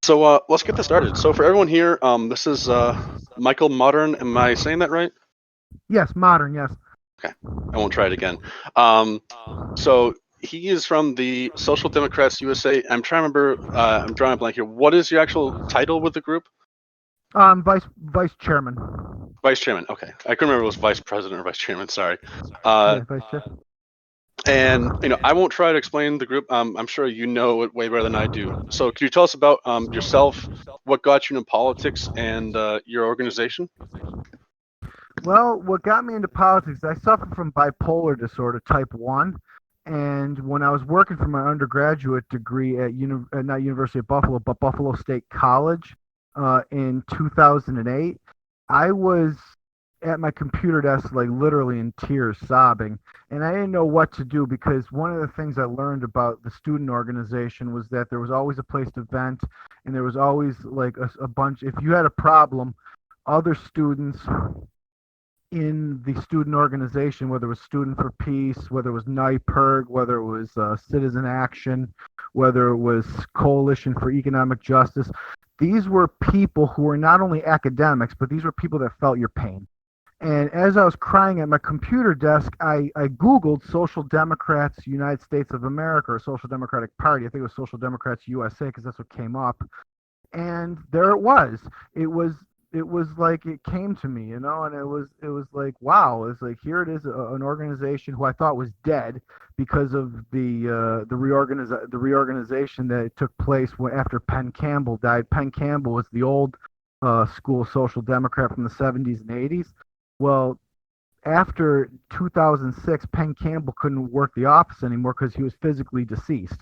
So let's get this started. So for everyone here, this is Michael Mottern. Am I saying that right? Yes, modern. Yes. Okay, I won't try it again. Um, so he is from the Social Democrats USA. I'm trying to remember. I'm drawing a blank here. What is your actual title with the group? Vice chairman. Vice chairman. Okay, I couldn't remember if it was vice president or vice chairman. Sorry. Uh, Yeah, vice chair. and I won't try to explain the group. I'm sure you know it way better than I do. So could you tell us about yourself, what got you into politics, and your organization? Well, what got me into politics, I suffer from bipolar disorder type 1. And when I was working for my undergraduate degree at not University of Buffalo, but Buffalo State College in 2008, I was at my computer desk, like literally in tears, sobbing. And I didn't know what to do because one of the things I learned about the student organization was that there was always a place to vent, and there was always like a bunch. If you had a problem, other students in the student organization, whether it was Student for Peace, whether it was NYPIRG, whether it was Citizen Action, whether it was Coalition for Economic Justice, these were people who were not only academics, but these were people that felt your pain. And as I was crying at my computer desk, I Googled Social Democrats United States of America or Social Democratic Party. I think it was Social Democrats USA because that's what came up. And there it was. It was it was like it came to me, and it was like, wow, it's like here it is, an organization who I thought was dead because of the reorganization that took place after Penn Campbell died. Penn Campbell was the old school social democrat from the 70s and 80s. Well, after 2006, Penn Campbell couldn't work the office anymore because he was physically deceased.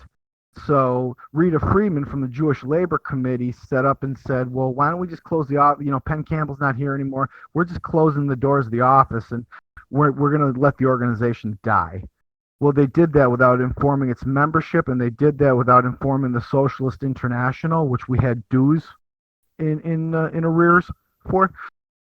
So Rita Freeman from the Jewish Labor Committee set up and said, "Well, why don't we just close the office? Penn Campbell's not here anymore. We're just closing the doors of the office, and we're going to let the organization die." Well, they did that without informing its membership, and they did that without informing the Socialist International, which we had dues in arrears for.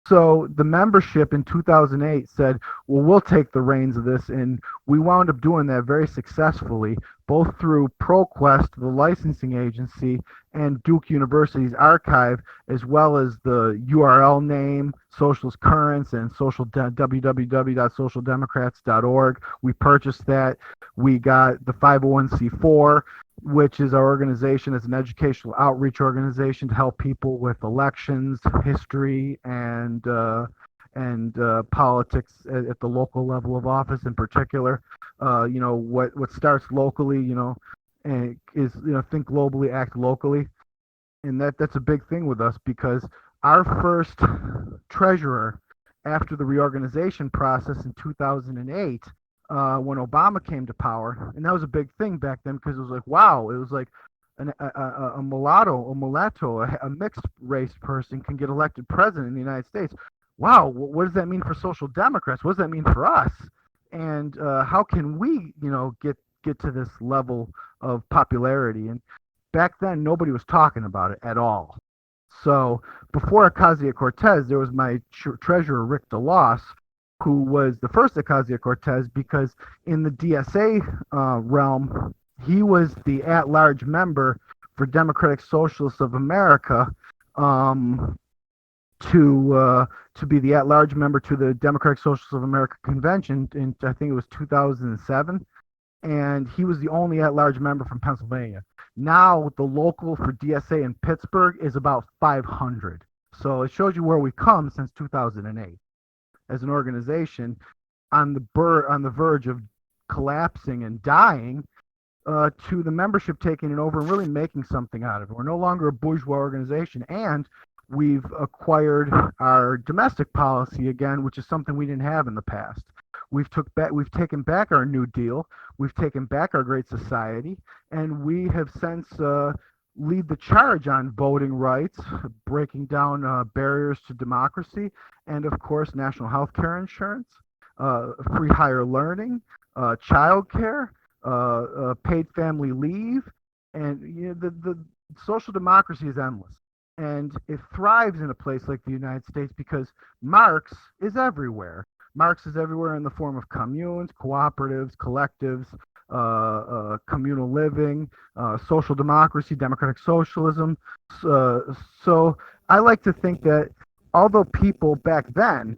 So the membership in 2008 said, well, we'll take the reins of this. And we wound up doing that very successfully, both through ProQuest, the licensing agency, and Duke University's archive, as well as the URL name, Socialist Currents, and www.socialdemocrats.org. We purchased that. We got the 501c4, which is our organization. It's an educational outreach organization to help people with elections, history, and politics at the local level of office in particular. What starts locally, is think globally, act locally, and that's a big thing with us because our first treasurer after the reorganization process in 2008, when Obama came to power, and that was a big thing back then because it was like, wow, it was like a mulatto, a mixed race person can get elected president in the United States. Wow, what does that mean for social democrats? What does that mean for us? And how can we, get to this level of popularity? And back then, nobody was talking about it at all. So before Ocasio-Cortez, there was my treasurer, Rick DeLoss, who was the first Ocasio-Cortez because in the DSA realm, he was the at-large member for Democratic Socialists of America, um, to be the at-large member to the Democratic Socialists of America convention in, I think it was 2007, and he was the only at-large member from Pennsylvania. Now the local for DSA in Pittsburgh is about 500. So it shows you where we come since 2008 as an organization, on the verge of collapsing and dying, to the membership taking it over and really making something out of it. We're no longer a bourgeois organization, and we've acquired our domestic policy again, which is something we didn't have in the past. We've taken back our New Deal, we've taken back our Great Society, and we have since lead the charge on voting rights, breaking down barriers to democracy, and of course, national health care insurance, free higher learning, child care, paid family leave, and the social democracy is endless. And it thrives in a place like the United States because Marx is everywhere. Marx is everywhere in the form of communes, cooperatives, collectives, communal living, social democracy, democratic socialism. Uh, so I like to think that although people back then,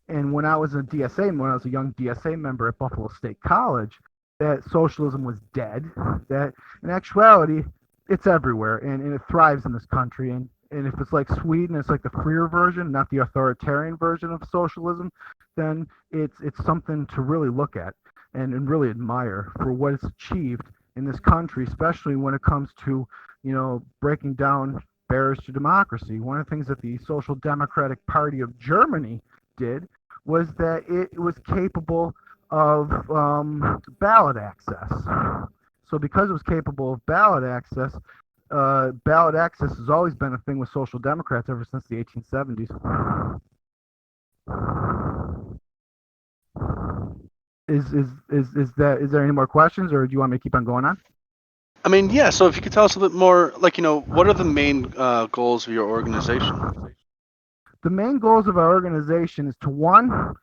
and when I was a DSA, when I was a young DSA member at Buffalo State College, that socialism was dead. That in actuality, it's everywhere and it thrives in this country. And if it's like Sweden, it's like the freer version, not the authoritarian version of socialism, then it's something to really look at and really admire for what it's achieved in this country, especially when it comes to, breaking down barriers to democracy. One of the things that the Social Democratic Party of Germany did was that it was capable of ballot access. So because it was capable of ballot access has always been a thing with social democrats ever since the 1870s. Is there any more questions, or do you want me to keep on going on? I mean, yeah. So if you could tell us a bit more, like, what are the main goals of your organization? The main goals of our organization is to one,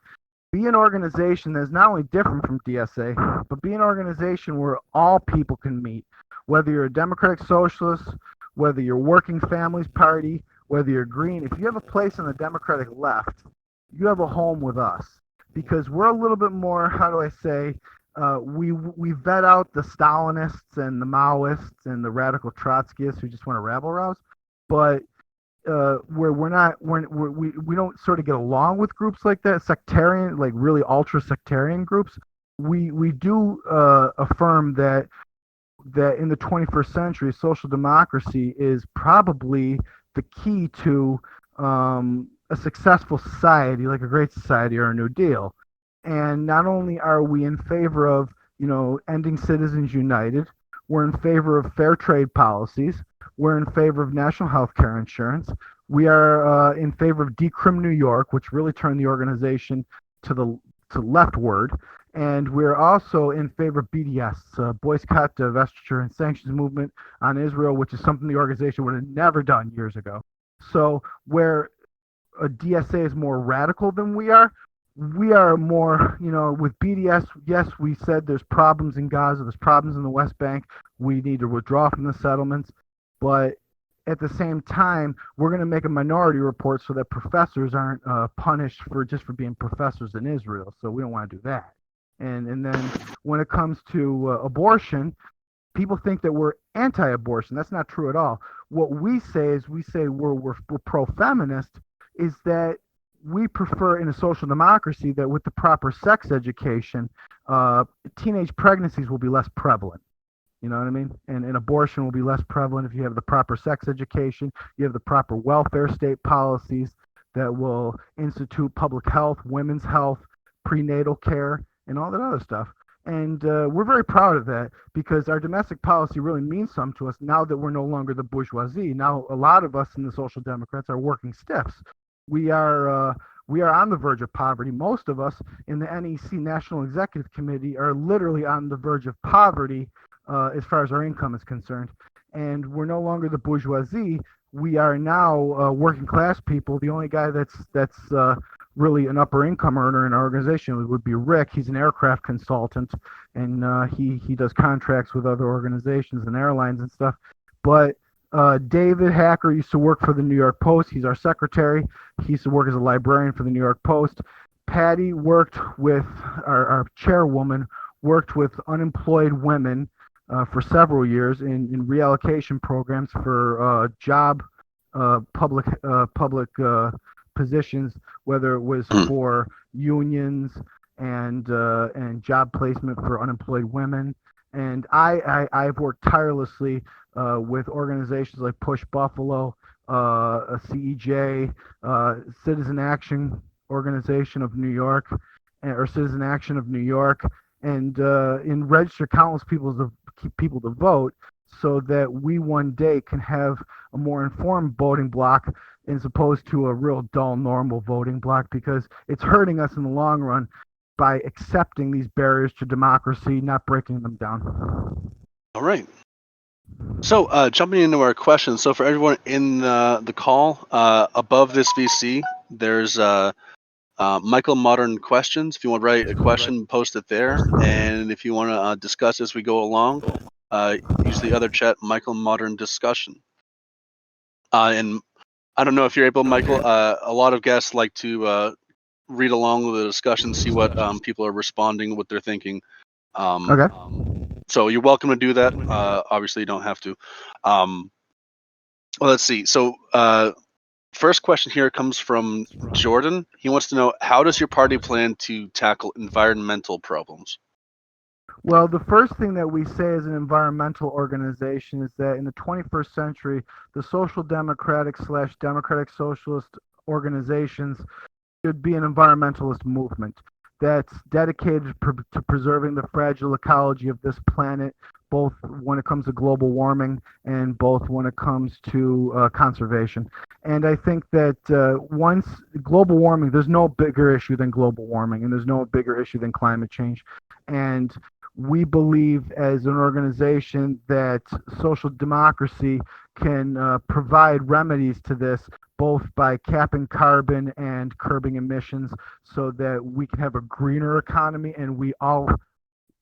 be an organization that's not only different from DSA, but be an organization where all people can meet, whether you're a democratic socialist, whether you're working families party, whether you're green. If you have a place on the democratic left, you have a home with us because we're a little bit more, how do I say, we vet out the Stalinists and the Maoists and the radical Trotskyists who just want to rabble rouse, but where we're not we don't sort of get along with groups like that, sectarian, like really ultra sectarian groups. We do affirm that in the 21st century, social democracy is probably the key to a successful society, like a great society or a New Deal. And not only are we in favor of, ending Citizens United, we're in favor of fair trade policies. We're in favor of national health care insurance. We are in favor of Decrim New York, which really turned the organization to the to leftward. And we're also in favor of BDS, Boycott, Divestiture, and Sanctions Movement on Israel, which is something the organization would have never done years ago. So where a DSA is more radical than we are more, with BDS, yes, we said there's problems in Gaza, there's problems in the West Bank, we need to withdraw from the settlements, but at the same time, we're going to make a minority report so that professors aren't punished for being professors in Israel. So we don't want to do that. And then when it comes to abortion, people think that we're anti-abortion. That's not true at all. What we say is we're pro-feminist. Is that we prefer in a social democracy that with the proper sex education, teenage pregnancies will be less prevalent. You know what I mean? And abortion will be less prevalent if you have the proper sex education, you have the proper welfare state policies that will institute public health, women's health, prenatal care, and all that other stuff. And we're very proud of that because our domestic policy really means something to us now that we're no longer the bourgeoisie. Now, a lot of us in the Social Democrats are working stiffs. We are uh, we are on the verge of poverty. Most of us in the NEC National Executive Committee are literally on the verge of poverty as far as our income is concerned. And we're no longer the bourgeoisie. We are now working class people. The only guy that's really an upper income earner in our organization would be Rick. He's an aircraft consultant, and he does contracts with other organizations and airlines and stuff. But David Hacker used to work for the New York Post. He's our secretary. He used to work as a librarian for the New York Post. Patty worked with our chairwoman, worked with unemployed women for several years in reallocation programs for job public positions, whether it was for unions and job placement for unemployed women. And I've worked tirelessly with organizations like Push Buffalo, CEJ, Citizen Action Organization of New York, or Citizen Action of New York, and in register countless people to vote, so that we one day can have a more informed voting block as opposed to a real dull normal voting block, because it's hurting us in the long run by accepting these barriers to democracy, not breaking them down. All right. So, jumping into our questions. So, for everyone in the call, above this VC, there's Michael Mottern questions. If you want to write a question, post it there. And if you want to discuss as we go along, use the other chat, Michael Mottern discussion. And I don't know if you're able, Michael. A lot of guests like to read along with the discussion, see what people are responding, what they're thinking. Okay. So you're welcome to do that. Obviously, you don't have to. Well, let's see. So first question here comes from Jordan. He wants to know, how does your party plan to tackle environmental problems? Well, the first thing that we say as an environmental organization is that in the 21st century, the social democratic slash democratic socialist organizations should be an environmentalist movement that's dedicated to preserving the fragile ecology of this planet, both when it comes to global warming and both when it comes to conservation. And I think that once global warming, there's no bigger issue than global warming, and there's no bigger issue than climate change. And we believe as an organization that social democracy can provide remedies to this both by capping carbon and curbing emissions so that we can have a greener economy, and we all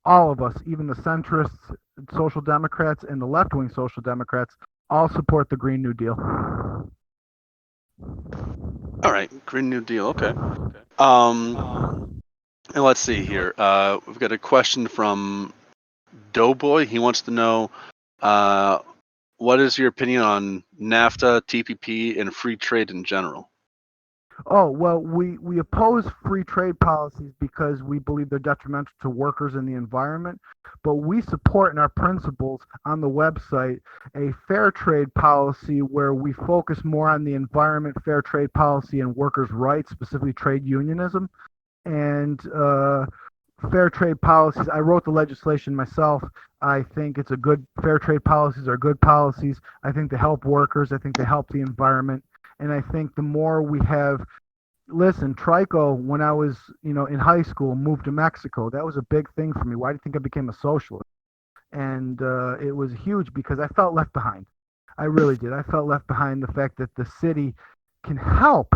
of us, even the centrists, social democrats and the left-wing social democrats, all support the Green New Deal. All right, Green New Deal. Okay. And let's see here. We've got a question from Doughboy. He wants to know, what is your opinion on NAFTA, TPP, and free trade in general? Oh, well, we oppose free trade policies because we believe they're detrimental to workers and the environment, but we support in our principles on the website a fair trade policy where we focus more on the environment, fair trade policy, and workers' rights, specifically trade unionism. And fair trade policies, I wrote the legislation myself. I think it's a good, fair trade policies are good policies. I think they help workers. I think they help the environment. And I think the more we have, listen, Trico, when I was, in high school, moved to Mexico. That was a big thing for me. Why do you think I became a socialist? And it was huge because I felt left behind. I really did. I felt left behind the fact that the city can help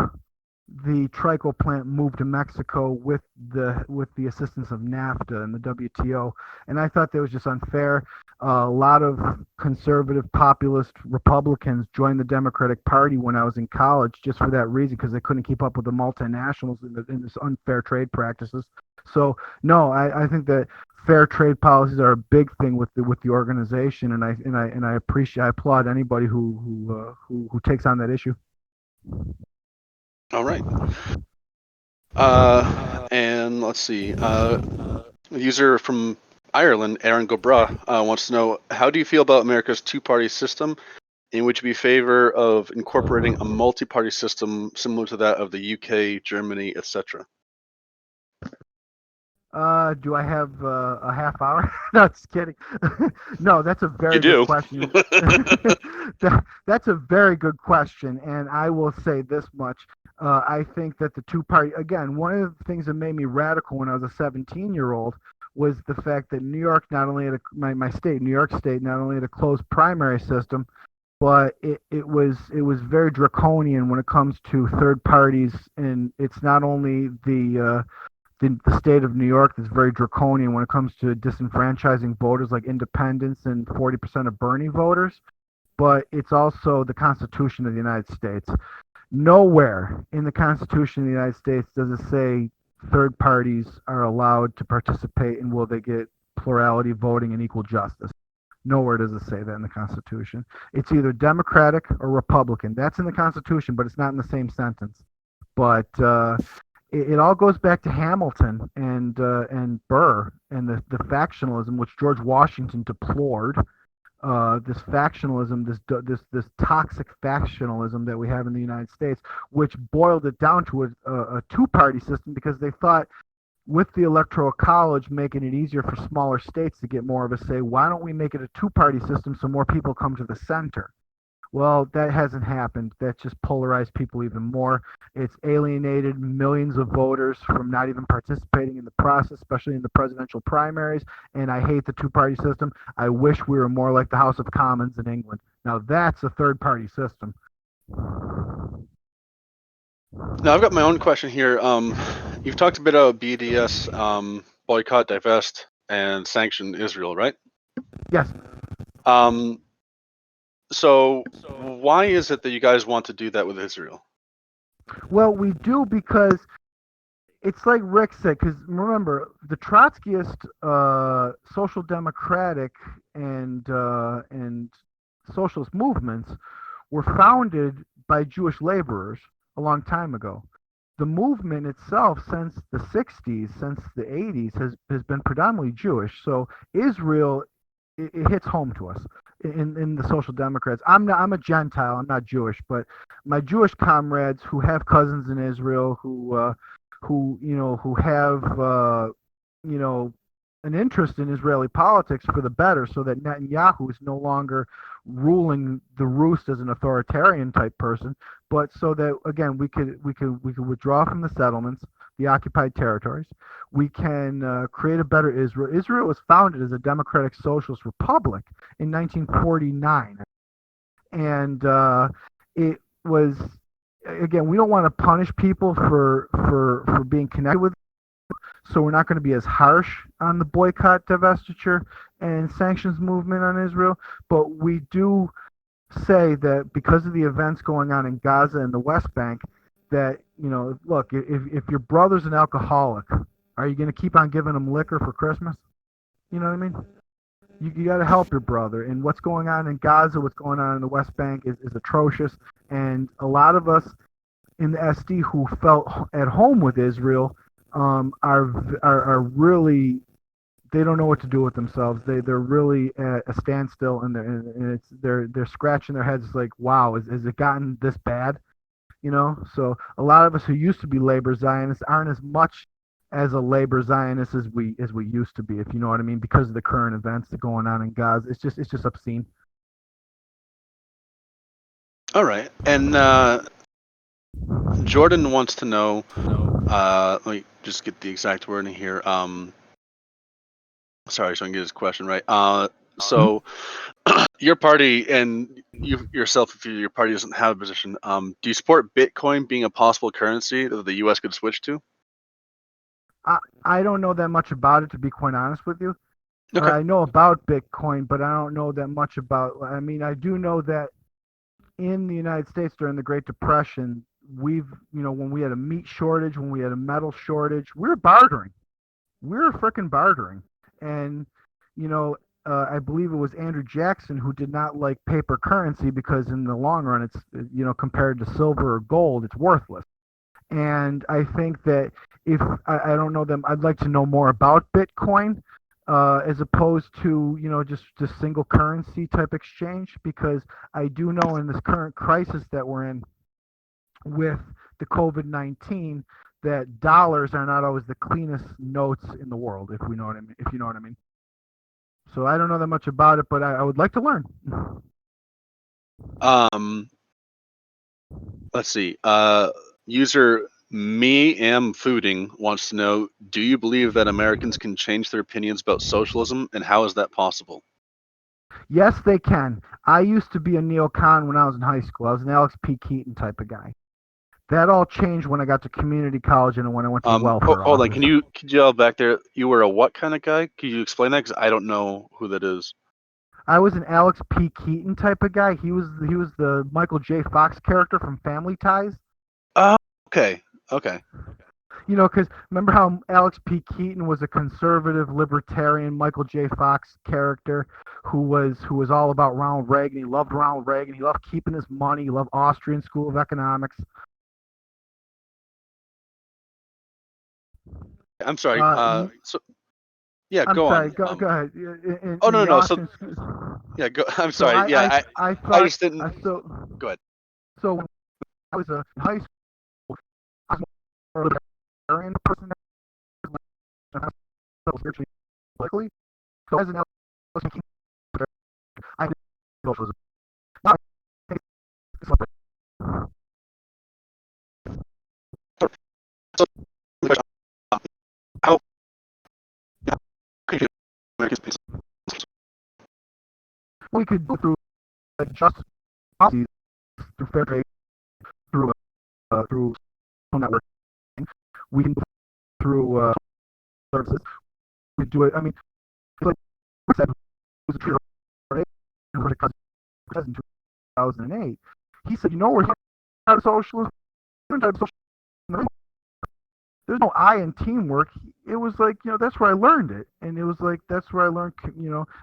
the Trico plant moved to Mexico with the assistance of NAFTA and the WTO, and I thought that was just unfair. A lot of conservative, populist Republicans joined the Democratic Party when I was in college, just for that reason, because they couldn't keep up with the multinationals in this unfair trade practices. So no, I think that fair trade policies are a big thing with the organization, and I appreciate, I applaud anybody who takes on that issue. All right. And let's see. A user from Ireland, Aaron Gobra, wants to know, how do you feel about America's two-party system? And would you be in favor of incorporating a multi-party system similar to that of the UK, Germany, etc.? Do I have a half hour? No, just kidding. No, that's a You very good do. question. That's a very good question, and I will say this much. I think that the two-party, again, one of the things that made me radical when I was a 17-year-old was the fact that New York not only had my state, New York State, not only had a closed primary system, but it was very draconian when it comes to third parties, and it's not only the state of New York that's very draconian when it comes to disenfranchising voters like independents and 40% of Bernie voters, but it's also the Constitution of the United States. Nowhere in the Constitution of the United States does it say third parties are allowed to participate and will they get plurality voting and equal justice. Nowhere does it say that in the Constitution. It's either Democratic or Republican. That's in the Constitution, but it's not in the same sentence. But it all goes back to Hamilton and Burr and the factionalism which George Washington deplored. This factionalism, this toxic factionalism that we have in the United States, which boiled it down to a two-party system because they thought with the electoral college making it easier for smaller states to get more of a say, why don't we make it a two-party system so more people come to the center? Well, that hasn't happened. That's just polarized people even more. It's alienated millions of voters from not even participating in the process, especially in the presidential primaries. And I hate the two party system. I wish we were more like the House of Commons in England. Now, that's a third party system. Now I've got my own question here. You've talked a bit about BDS, boycott, divest, and sanction Israel, right? Yes. Um, so why is it that you guys want to do that with Israel? Well, we do because it's like Rick said. Because remember, the Trotskyist, social democratic, and socialist movements were founded by Jewish laborers a long time ago. The movement itself, since the 60s, since the 80s, has been predominantly Jewish. So Israel, it hits home to us in the social democrats. I'm a Gentile. I'm not Jewish, but my Jewish comrades who have cousins in Israel, who have you know an interest in Israeli politics for the better, so that Netanyahu is no longer ruling the roost as an authoritarian type person, but so that again we could withdraw from the settlements, the occupied territories. We can create a better Israel. Israel was founded as a democratic socialist republic in 1949, and it was again we don't want to punish people for being connected with, so we're not going to be as harsh on the boycott, divestiture, and sanctions movement on Israel. But we do say that because of the events going on in Gaza and the West Bank, that look, if your brother's an alcoholic, are you going to keep on giving him liquor for Christmas? You know what I mean? You got to help your brother. And what's going on in Gaza, what's going on in the West Bank is atrocious. And a lot of us in the SD who felt at home with Israel are really, they don't know what to do with themselves. They're really at a standstill, and they're scratching their heads like, wow, has it gotten this bad? So a lot of us who used to be labor Zionists aren't as much as a labor Zionist as we used to be, if you know what I mean, because of the current events that are going on in Gaza. It's just obscene. All right, and Jordan wants to know. Let me just get the exact wording here. Sorry, so I can get his question right. So your party and you yourself, if your party doesn't have a position, do you support Bitcoin being a possible currency that the U.S. could switch to? I don't know that much about it, to be quite honest with you. Okay. I know about Bitcoin, but I don't know that much about. I mean, I do know that in the United States during the Great Depression, when we had a meat shortage, when we had a metal shortage, we were bartering. We were freaking bartering. And, you know, I believe it was Andrew Jackson who did not like paper currency because in the long run, it's, compared to silver or gold, it's worthless. And I think that if I don't know them, I'd like to know more about Bitcoin, as opposed to just single currency type exchange, because I do know in this current crisis that we're in with the COVID-19 that dollars are not always the cleanest notes in the world, if we know what I mean. If you know what I mean. So I don't know that much about it, but I would like to learn. Um, let's see. User me am fooding wants to know: do you believe that Americans can change their opinions about socialism, and how is that possible? Yes, they can. I used to be a neocon when I was in high school. I was an Alex P. Keaton type of guy. That all changed when I got to community college and when I went to the welfare Hold on. office. Could you yell back there? You were a what kind of guy? Could you explain that? Because I don't know who that is. I was an Alex P. Keaton type of guy. He was the Michael J. Fox character from Family Ties. Oh, okay. Okay. Because remember how Alex P. Keaton was a conservative, libertarian Michael J. Fox character who was all about Ronald Reagan. He loved Ronald Reagan. He loved keeping his money. He loved Austrian School of Economics. I'm sorry. Uh, So yeah, I'm go sorry. on. Go ahead. In, Oh in no, the no. So Austrian school. yeah, go. I'm So sorry. Yeah, I I thought just didn't. I so Go ahead. so when I was in high school, I was more libertarian person. Spiritually, politically. So as an Alex I did socialism. Not So, how could you Americans be we could go through just policies through fair trade, through networking. We can move through services. We do it. I mean, like I said, was a tree in 2008. He said, we're not a socialist. We're not a socialist. There's no I in teamwork. It was like, that's where I learned it. And it was like, that's where I learned,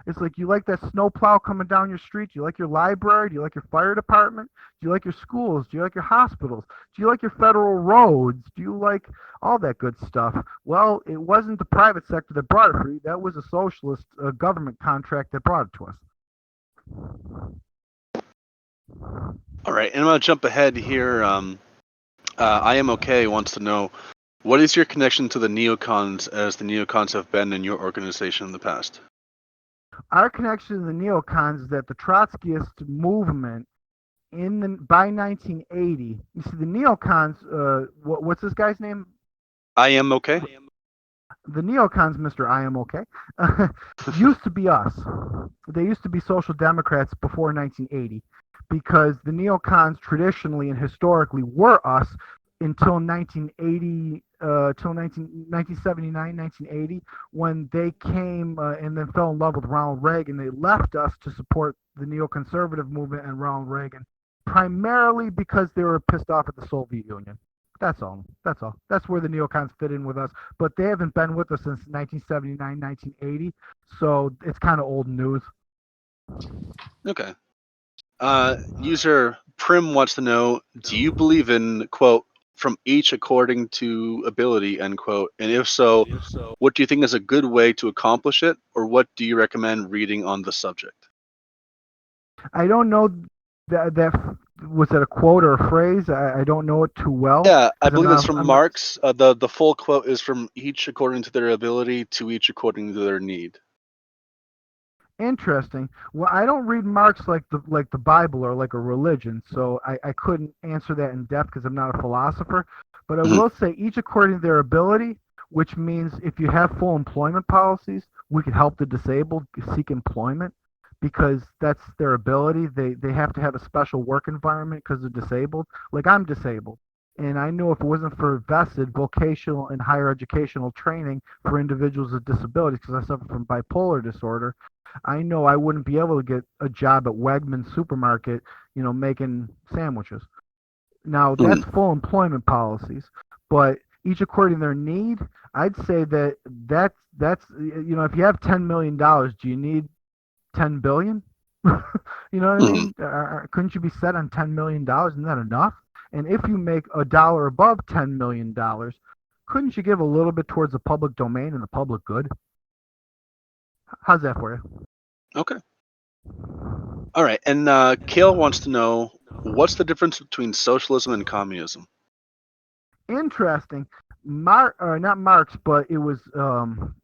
it's like, you like that snow plow coming down your street? Do you like your library? Do you like your fire department? Do you like your schools? Do you like your hospitals? Do you like your federal roads? Do you like all that good stuff? Well, it wasn't the private sector that brought it for you. That was a socialist government contract that brought it to us. All right, and I'm going to jump ahead here. I Am Okay wants to know, what is your connection to the neocons, as the neocons have been in your organization in the past? Our connection to the neocons is that the Trotskyist movement by 1980. You see, the neocons. What's this guy's name? I Am Okay. The neocons, Mr. I Am Okay, used to be us. They used to be social democrats before 1980, because the neocons traditionally and historically were us until 1980, till 1979, 1980, when they came and then fell in love with Ronald Reagan. They left us to support the neoconservative movement and Ronald Reagan, primarily because they were pissed off at the Soviet Union. That's all. That's where the neocons fit in with us. But they haven't been with us since 1979, 1980. So it's kind of old news. Okay. User Prim wants to know, do you believe in, quote, from each according to ability, end quote? And if so, what do you think is a good way to accomplish it? Or what do you recommend reading on the subject? I don't know that was that a quote or a phrase? I don't know it too well. Yeah, I believe it's from Marx. The full quote is from each according to their ability to each according to their need. Interesting. Well, I don't read Marx like the Bible or like a religion, so I couldn't answer that in depth because I'm not a philosopher. But I will say each according to their ability, which means if you have full employment policies, we could help the disabled seek employment because that's their ability. They have to have a special work environment because they're disabled. Like I'm disabled. And I knew if it wasn't for vested vocational and higher educational training for individuals with disabilities, because I suffer from bipolar disorder, I know I wouldn't be able to get a job at Wegmans supermarket, making sandwiches. Now that's full employment policies, but each according to their need. I'd say that's if you have $10 million, do you need 10 billion? You know what I mean? Couldn't you be set on $10 million? Isn't that enough? And if you make a dollar above $10 million, couldn't you give a little bit towards the public domain and the public good? How's that for you? Okay. All right. And Kale wants to know, what's the difference between socialism and communism? Interesting. Not Marx, but it was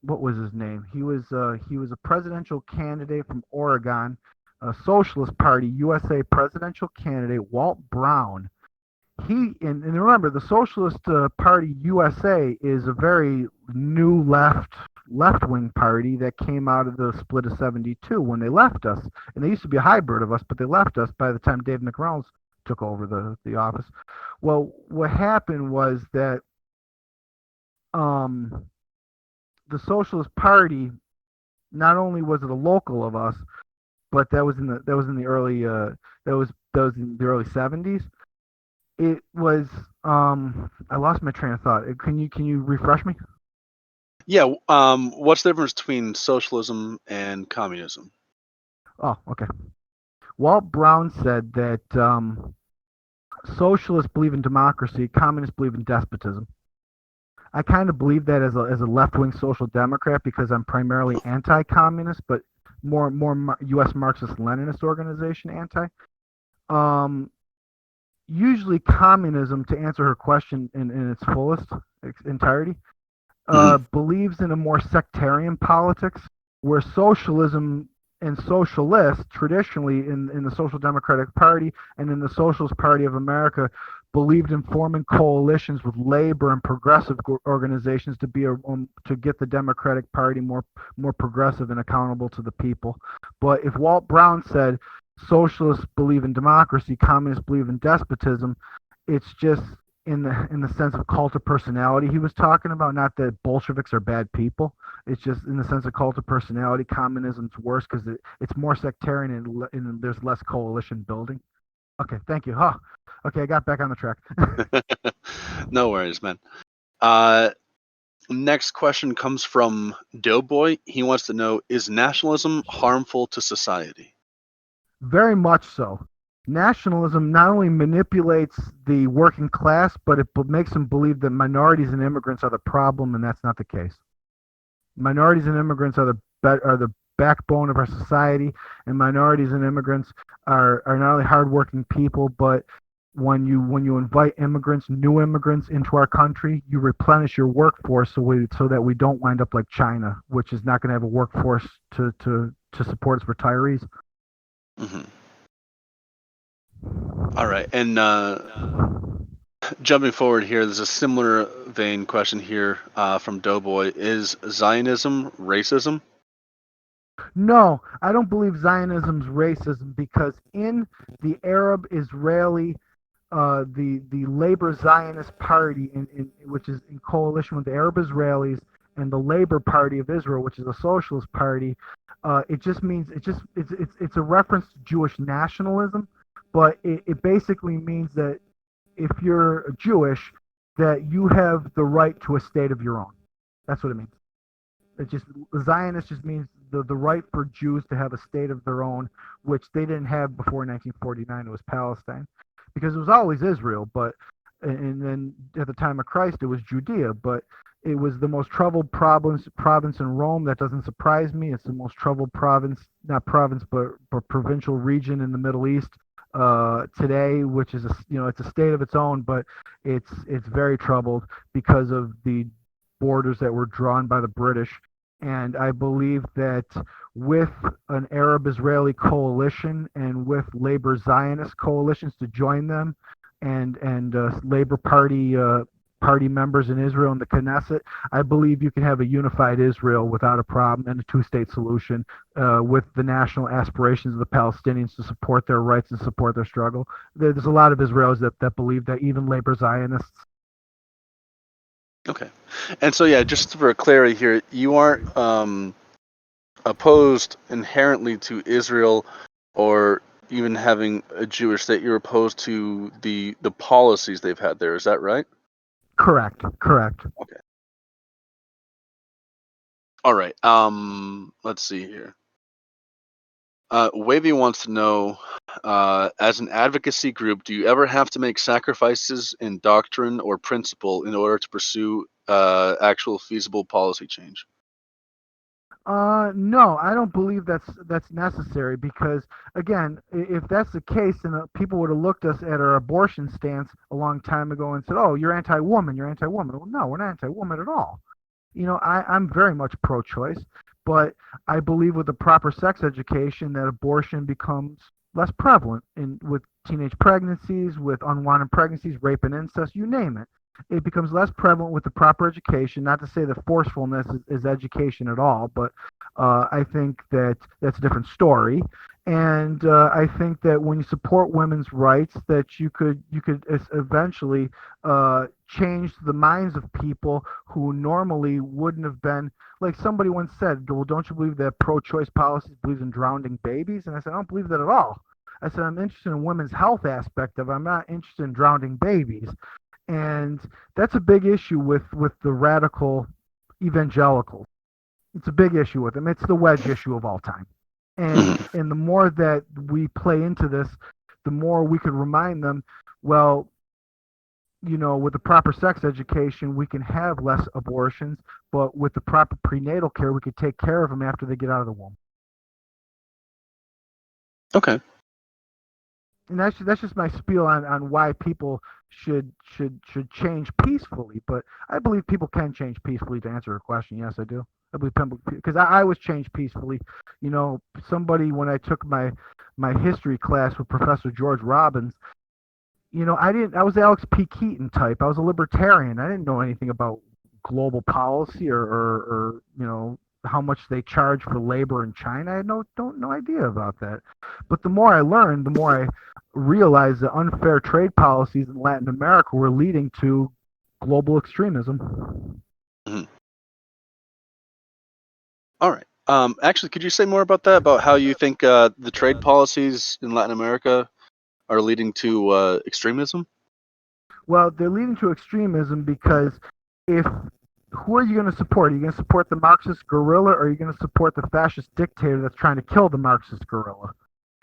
what was his name? He was a presidential candidate from Oregon, a Socialist Party USA presidential candidate, Walt Brown. And remember, the Socialist Party USA is a very new left-wing party that came out of the split of 72 when they left us. And they used to be a hybrid of us, but they left us by the time Dave McReynolds took over the office. Well, what happened was that the Socialist Party, not only was it a local of us, but that was in the early 70s. It was I lost my train of thought. Can you refresh me? Yeah. What's the difference between socialism and communism? Oh, okay. Walt Brown said that socialists believe in democracy, communists believe in despotism. I kind of believe that as a left-wing social democrat because I'm primarily anti-communist, but more U.S. Marxist-Leninist organization anti. Usually communism, to answer her question in its fullest entirety, believes in a more sectarian politics, where socialism and socialists traditionally in the Social Democratic Party and in the Socialist Party of America believed in forming coalitions with labor and progressive organizations to get the Democratic Party more progressive and accountable to the people. But if Walt Brown said socialists believe in democracy, communists believe in despotism, it's just in the sense of cult of personality he was talking about. Not that Bolsheviks are bad people. It's just in the sense of cult of personality. Communism's worse because it's more sectarian and there's less coalition building. Okay, thank you. Huh. Okay, I got back on the track. No worries, man. Uh, Next question comes from Doughboy. He wants to know, is nationalism harmful to society? Very much so. Nationalism not only manipulates the working class, but it makes them believe that minorities and immigrants are the problem, and that's not the case. Minorities and immigrants are the backbone of our society, and minorities and immigrants are not only hardworking people, but when you invite new immigrants into our country, you replenish your workforce so that we don't wind up like China, which is not going to have a workforce to support its retirees. Mm-hmm. All right, and jumping forward here, there's a similar vein question here from Doughboy. Is Zionism racism? No, I don't believe Zionism's racism because in the Arab-Israeli, the Labor Zionist Party, which is in coalition with the Arab Israelis and the Labor Party of Israel, which is a socialist party, it just means it's a reference to Jewish nationalism, but it basically means that if you're Jewish, that you have the right to a state of your own. That's what it means. It just Zionist just means the right for Jews to have a state of their own, which they didn't have before 1949. It was Palestine, because it was always Israel, but and then at the time of Christ it was Judea, but it was the most troubled province in Rome. That doesn't surprise me. It's the most troubled province, not province, but provincial region in the Middle East today, which is it's a state of its own, but it's very troubled because of the borders that were drawn by the British. And I believe that with an Arab-Israeli coalition and with labor Zionist coalitions to join them, and Labor Party members in Israel and the Knesset, I believe you can have a unified Israel without a problem and a two-state solution with the national aspirations of the Palestinians to support their rights and support their struggle. There's a lot of Israelis that believe that, even labor Zionists. Okay. And so, yeah, just for clarity here, you aren't opposed inherently to Israel or even having a Jewish state. You're opposed to the policies they've had there. Is that right? Correct. Okay. All right. Let's see here. Wavy wants to know, as an advocacy group, do you ever have to make sacrifices in doctrine or principle in order to pursue actual feasible policy change? No, I don't believe that's necessary because, again, if that's the case, then people would have looked us at our abortion stance a long time ago and said, "Oh, you're anti-woman, you're anti-woman." Well, no, we're not anti-woman at all. I'm very much pro-choice, but I believe with the proper sex education that abortion becomes less prevalent with teenage pregnancies, with unwanted pregnancies, rape and incest, you name it. It becomes less prevalent with the proper education. Not to say that forcefulness is education at all, but I think that's a different story. And I think that when you support women's rights, that you could eventually change the minds of people who normally wouldn't have been. Like somebody once said, "Well, don't you believe that pro-choice policies believes in drowning babies?" And I said, "I don't believe that at all." I said, "I'm interested in women's health aspect of it. I'm not interested in drowning babies." And that's a big issue with the radical evangelicals. It's a big issue with them. It's the wedge issue of all time. And Mhm. and the more that we play into this, the more we could remind them, well, with the proper sex education, we can have less abortions, but with the proper prenatal care, we could take care of them after they get out of the womb. Okay. And that's just my spiel on why people should change peacefully. But I believe people can change peacefully. To answer your question, yes, I do. I believe people, because I was changed peacefully. Somebody, when I took my history class with Professor George Robbins, I was Alex P. Keaton type. I was a libertarian. I didn't know anything about global policy or how much they charge for labor in China. I had no idea about that. But the more I learned, the more I realize that unfair trade policies in Latin America were leading to global extremism. Mhm. All right. Actually, could you say more about that? About how you think the trade policies in Latin America are leading to extremism? Well, they're leading to extremism because if who are you going to support? Are you going to support the Marxist guerrilla, or are you going to support the fascist dictator that's trying to kill the Marxist guerrilla?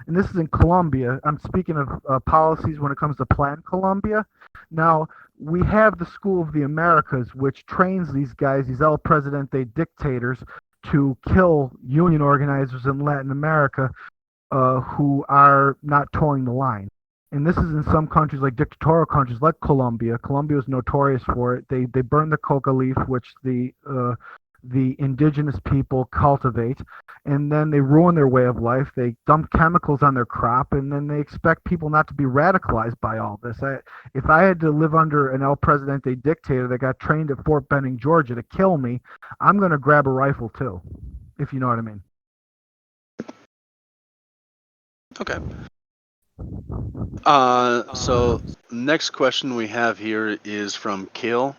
And this is in Colombia. I'm speaking of policies when it comes to Plan Colombia. Now, we have the School of the Americas, which trains these guys, these El Presidente dictators, to kill union organizers in Latin America who are not towing the line. And this is in some countries like dictatorial countries like Colombia. Colombia is notorious for it. They burn the coca leaf, which the indigenous people cultivate, and then they ruin their way of life. They dump chemicals on their crop, and then they expect people not to be radicalized by all this. If I had to live under an El Presidente dictator that got trained at Fort Benning, Georgia, to kill me, I'm going to grab a rifle too, if you know what I mean. Okay. So next question we have here is from Kale.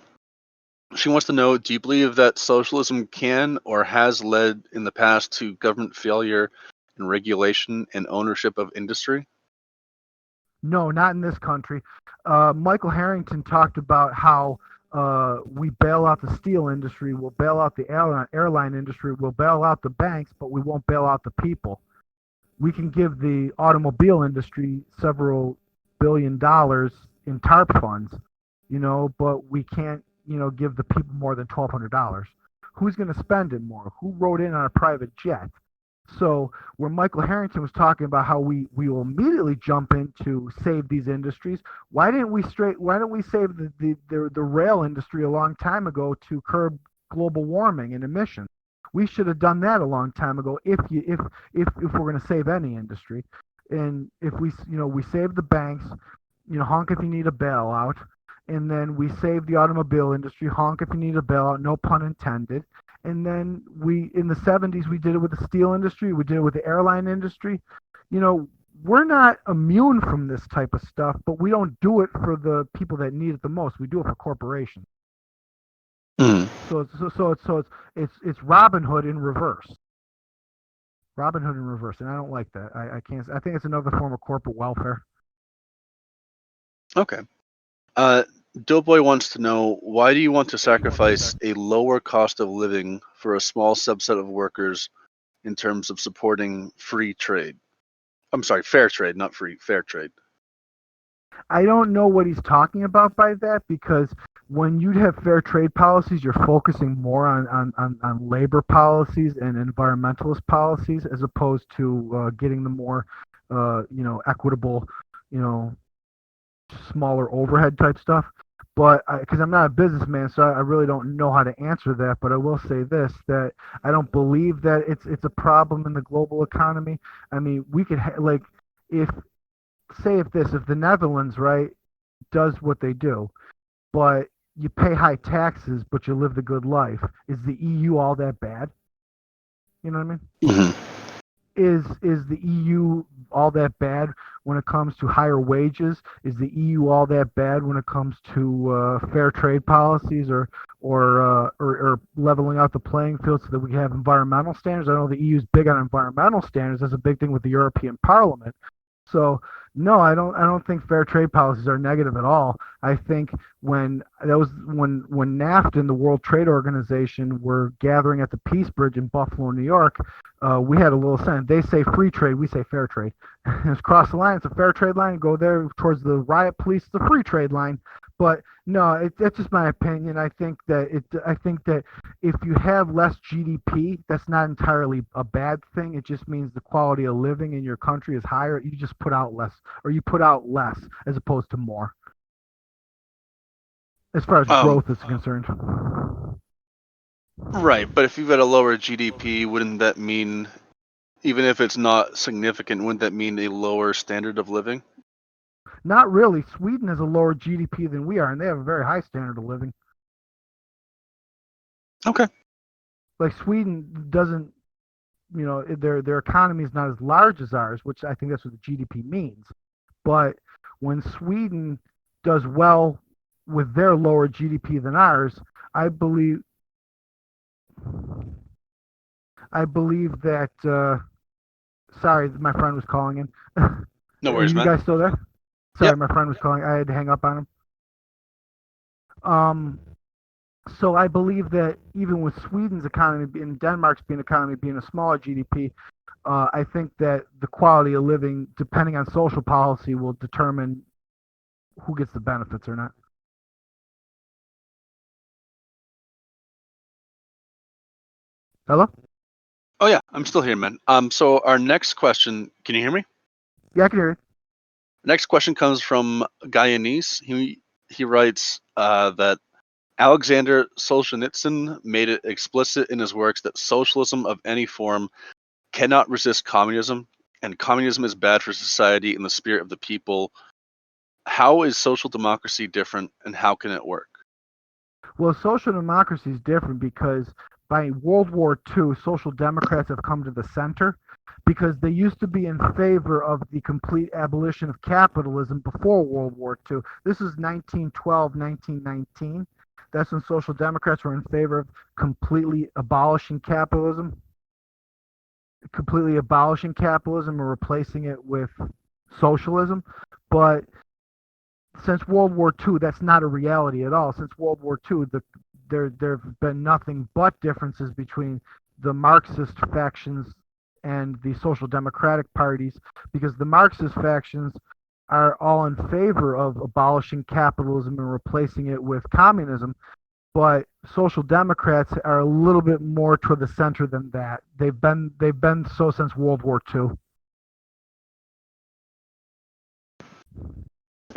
She wants to know, do you believe that socialism can or has led in the past to government failure in regulation and ownership of industry? No, not in this country. Michael Harrington talked about how we bail out the steel industry, we'll bail out the airline industry, we'll bail out the banks, but we won't bail out the people. We can give the automobile industry several $billion in TARP funds, but we can't, give the people more than $1,200. Who's going to spend it more? Who rode in on a private jet? So where Michael Harrington was talking about how we will immediately jump in to save these industries, why don't we save the rail industry a long time ago to curb global warming and emissions? We should have done that a long time ago if we're going to save any industry. And if we save the banks, honk if you need a bailout, and then we save the automobile industry, honk if you need a bailout, no pun intended. And then we in the 70s we did it with the steel industry, we did it with the airline industry. We're not immune from this type of stuff, but we don't do it for the people that need it the most. We do it for corporations. Mm. So it's Robin Hood in reverse. Robin Hood in reverse, and I don't like that. I can't. I think it's another form of corporate welfare. Okay. Uh, Doughboy wants to know, why do you want to sacrifice a lower cost of living for a small subset of workers in terms of supporting free trade? I'm sorry, fair trade, not free, fair trade. I don't know what he's talking about by that, because when you have fair trade policies, you're focusing more on labor policies and environmentalist policies as opposed to getting the more, equitable, you know, smaller overhead type stuff. But because I'm not a businessman, so I really don't know how to answer that. But I will say this: that I don't believe that it's a problem in the global economy. I mean, we could like if if the Netherlands, right, does what they do, but you pay high taxes, but you live the good life. Is the EU all that bad? You know what I mean? Hmm. Is the EU all that bad when it comes to higher wages? Is the EU all that bad when it comes to fair trade policies or leveling out the playing field so that we have environmental standards? I know the EU is big on environmental standards. That's a big thing with the European Parliament. So no, I don't think fair trade policies are negative at all. I think when NAFTA and the World Trade Organization were gathering at the Peace Bridge in Buffalo, New York, we had a little sign. They say free trade, we say fair trade. It's cross the line. It's a fair trade line. Go there towards the riot police. It's a free trade line. But no, that's just my opinion. I think that if you have less GDP, that's not entirely a bad thing. It just means the quality of living in your country is higher. You just put out less, or you put out less as opposed to more, as far as Um, growth is concerned. right, but if you've got a lower GDP, wouldn't that mean, even if it's not significant, wouldn't that mean a lower standard of living? Not really. Sweden has a lower GDP than we are, and they have a very high standard of living. Okay. Like Sweden doesn't, their economy is not as large as ours, which I think that's what the GDP means. But when Sweden does well with their lower GDP than ours, I believe I believe that. Sorry, my friend was calling in. No Are worries, you man. guys still there? Sorry, Yep. my friend was calling. I had to hang up on him. Um, so I believe that even with Sweden's economy and Denmark's economy being a smaller GDP, I think that the quality of living, depending on social policy, will determine who gets the benefits or not. Hello? Oh yeah, I'm still here, man. So our next question, can you hear me? Yeah, I can hear you. Next question comes from Guyanese. He writes that Alexander Solzhenitsyn made it explicit in his works that socialism of any form cannot resist communism, and communism is bad for society and the spirit of the people. How is social democracy different, and how can it work? Well, social democracy is different because by World War II, social democrats have come to the center because they used to be in favor of the complete abolition of capitalism before World War II. This is 1912, 1919. That's when social democrats were in favor of completely abolishing capitalism and replacing it with socialism. But since World War II, that's not a reality at all. Since World War II, there have been nothing but differences between the Marxist factions and the social democratic parties, because the Marxist factions are all in favor of abolishing capitalism and replacing it with communism, but social democrats are a little bit more toward the center than that. They've been so since World War II.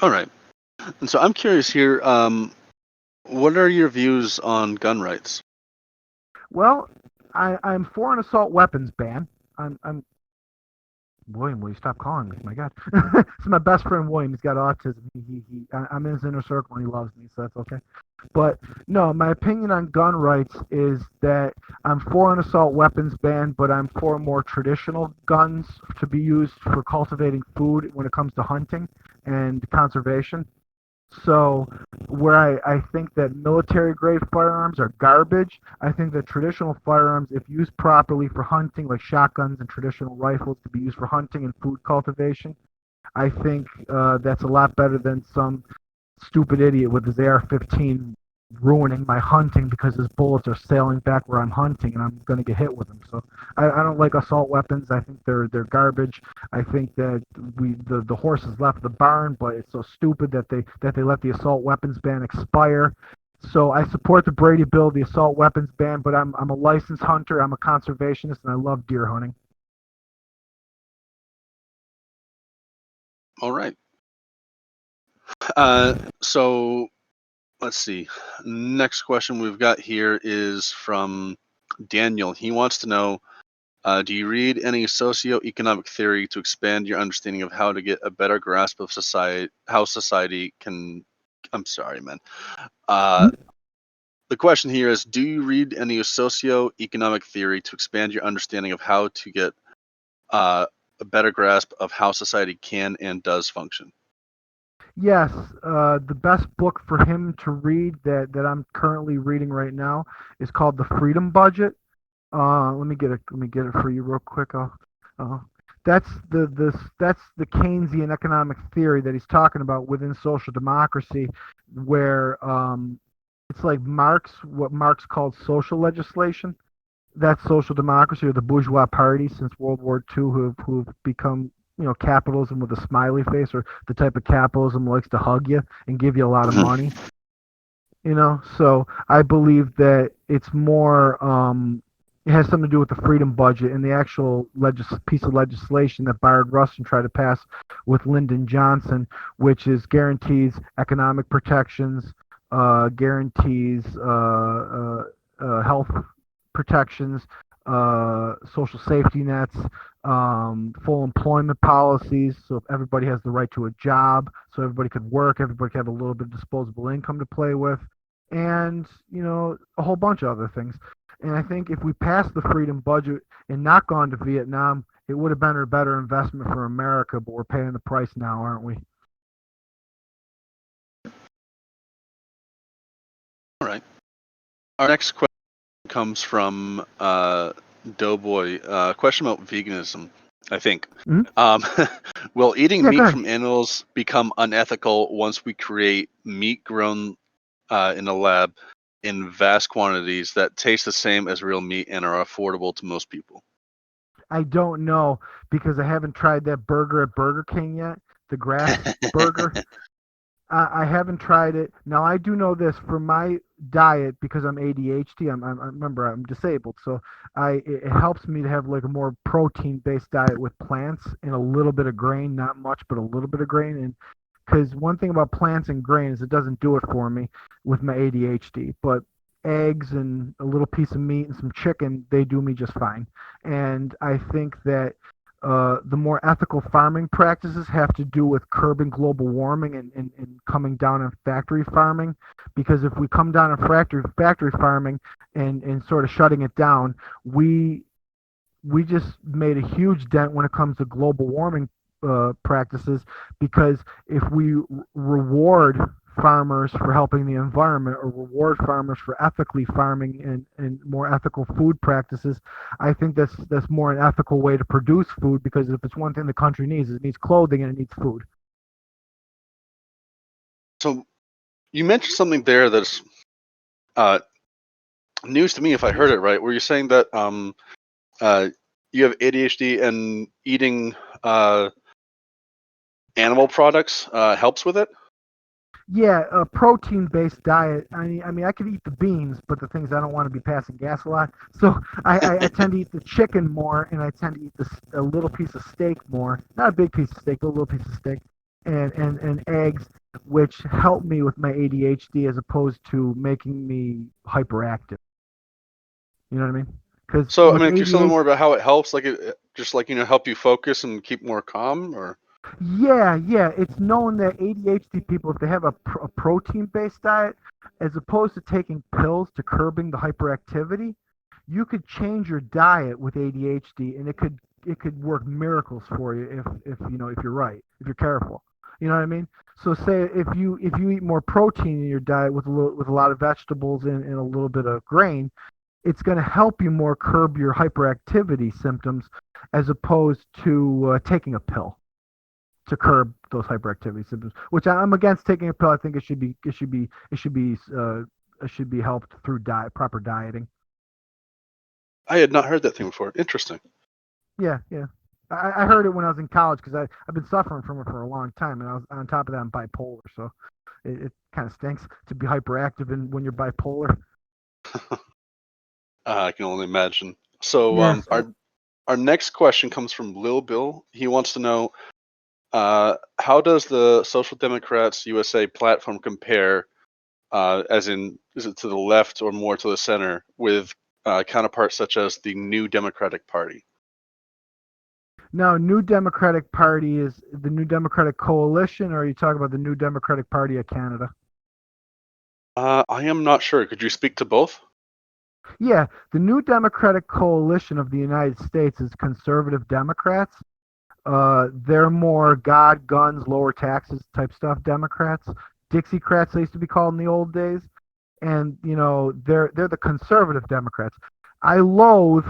All right. And so I'm curious here. What are your views on gun rights? Well, I'm for an assault weapons ban. I'm William, will you stop calling me? My God, it's my best friend William. He's got autism. I'm in his inner circle and he loves me, so that's okay. But no, my opinion on gun rights is that I'm for an assault weapons ban, but I'm for more traditional guns to be used for cultivating food when it comes to hunting and conservation. So, where I think that military grade firearms are garbage, I think that traditional firearms, if used properly for hunting, like shotguns and traditional rifles, to be used for hunting and food cultivation, I think that's a lot better than some stupid idiot with his AR-15 ruining my hunting because his bullets are sailing back where I'm hunting and I'm going to get hit with them. So I don't like assault weapons. I think they're garbage. I think that the horses left the barn, but it's so stupid that they let the assault weapons ban expire. So I support the Brady Bill, the assault weapons ban, but I'm a licensed hunter. I'm a conservationist, and I love deer hunting. All right. So let's see. Next question we've got here is from Daniel. He wants to know, do you read any socioeconomic theory to expand your understanding of how to get a better grasp of society, how society can, I'm sorry, man. Uh, the question here is, do you read any socioeconomic theory to expand your understanding of how to get uh, a better grasp of how society can and does function? Yes, the best book for him to read that I'm currently reading right now is called The Freedom Budget. Let me get it for you real quick. Uh, that's the Keynesian economic theory that he's talking about within social democracy, where it's like what Marx called social legislation. That's social democracy or the bourgeois party since World War II who've become capitalism with a smiley face, or the type of capitalism likes to hug you and give you a lot of Mhm. money. So I believe that it's more it has something to do with the freedom budget and the actual piece of legislation that Bayard Rustin tried to pass with Lyndon Johnson, which is guarantees economic protections, guarantees health protections, social safety nets, full employment policies. So if everybody has the right to a job, so everybody could work, everybody could have a little bit of disposable income to play with, and a whole bunch of other things. And I think if we passed the freedom budget and not gone to Vietnam, it would have been a better investment for America. But we're paying the price now, aren't we? All right. Our next question comes from Doughboy. Question about veganism, I think. Hmm. Um, will eating Yeah, go meat ahead. from animals become unethical once we create meat grown in a lab in vast quantities that taste the same as real meat and are affordable to most people? I don't know because I haven't tried that burger at Burger King yet, the grass burger. I haven't tried it. Now I do know this for my diet because I'm ADHD. Remember I'm disabled, so it helps me to have like a more protein based diet with plants and a little bit of grain, not much, but a little bit of grain. And because one thing about plants and grain is it doesn't do it for me with my ADHD, but eggs and a little piece of meat and some chicken, they do me just fine. And I think that the more ethical farming practices have to do with curbing global warming and coming down on factory farming. Because if we come down on factory farming and sort of shutting it down, we we just made a huge dent when it comes to global warming practices. Because if we reward farmers for helping the environment or reward farmers for ethically farming and more ethical food practices, I think that's more an ethical way to produce food. Because if it's one thing the country needs, it needs clothing and it needs food. So you mentioned something there that's uh, news to me, if I heard it right. Were you saying that uh, you have ADHD and eating animal products helps with it? Yeah, a protein-based diet. I mean, I could eat the beans, but the things I don't want to be passing gas a lot. So I tend to eat the chicken more, and I tend to eat a little piece of steak more. Not a big piece of steak, but a little piece of steak, and eggs, which help me with my ADHD as opposed to making me hyperactive. You know what I mean? Because So, I with mean, can you tell me ADHD, more about how it helps? Like, just like help you focus and keep more calm, or yeah, it's known that ADHD people, if they have a protein-based diet, as opposed to taking pills to curbing the hyperactivity, you could change your diet with ADHD, and it could work miracles for you if you're right, if you're careful. You know what I mean? So say if you eat more protein in your diet with a lot of vegetables and a little bit of grain, it's going to help you more curb your hyperactivity symptoms as opposed to taking a pill to curb those hyperactivity symptoms. Which I'm against taking a pill. I think it should be helped through proper dieting. I had not heard that thing before. Interesting. Yeah, yeah. I heard it when I was in college because I've been suffering from it for a long time, and I was on top of that I'm bipolar, so it kind of stinks to be hyperactive and when you're bipolar. I can only imagine. So, Yes. our next question comes from Lil Bill. He wants to know, how does the Social Democrats USA platform compare, as in, is it to the left or more to the center, with counterparts such as the New Democratic Party? Now, New Democratic Party is the New Democratic Coalition, or are you talking about the New Democratic Party of Canada? I am not sure. Could you speak to both? Yeah, the New Democratic Coalition of the United States is conservative Democrats. They're more God, guns, lower taxes type stuff Democrats. Dixiecrats they used to be called in the old days, and they're the conservative Democrats. I loathe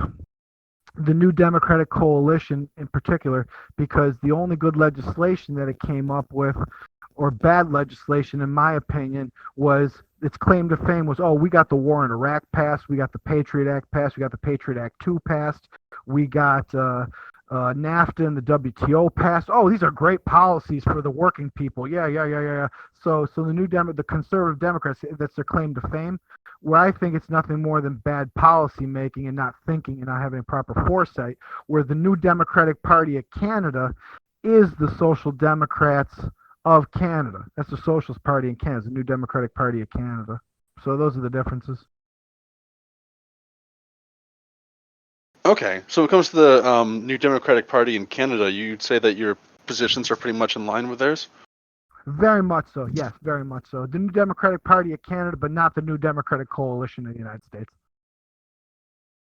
the New Democratic Coalition in particular because the only good legislation that it came up with, or bad legislation in my opinion, was its claim to fame was, oh, we got the war in Iraq passed, we got the Patriot Act passed, we got the Patriot Act 2 passed, we got NAFTA and the WTO passed. Oh, these are great policies for the working people. Yeah, yeah, yeah, yeah, yeah. So the conservative Democrats, that's their claim to fame. Where I think it's nothing more than bad policy making and not thinking and not having proper foresight. Where the New Democratic Party of Canada is the Social Democrats of Canada. That's the Socialist Party in Canada, the New Democratic Party of Canada. So those are the differences. Okay, so when it comes to the New Democratic Party in Canada, you'd say that your positions are pretty much in line with theirs? Very much so. Yes, very much so. The New Democratic Party of Canada, but not the New Democratic Coalition of the United States.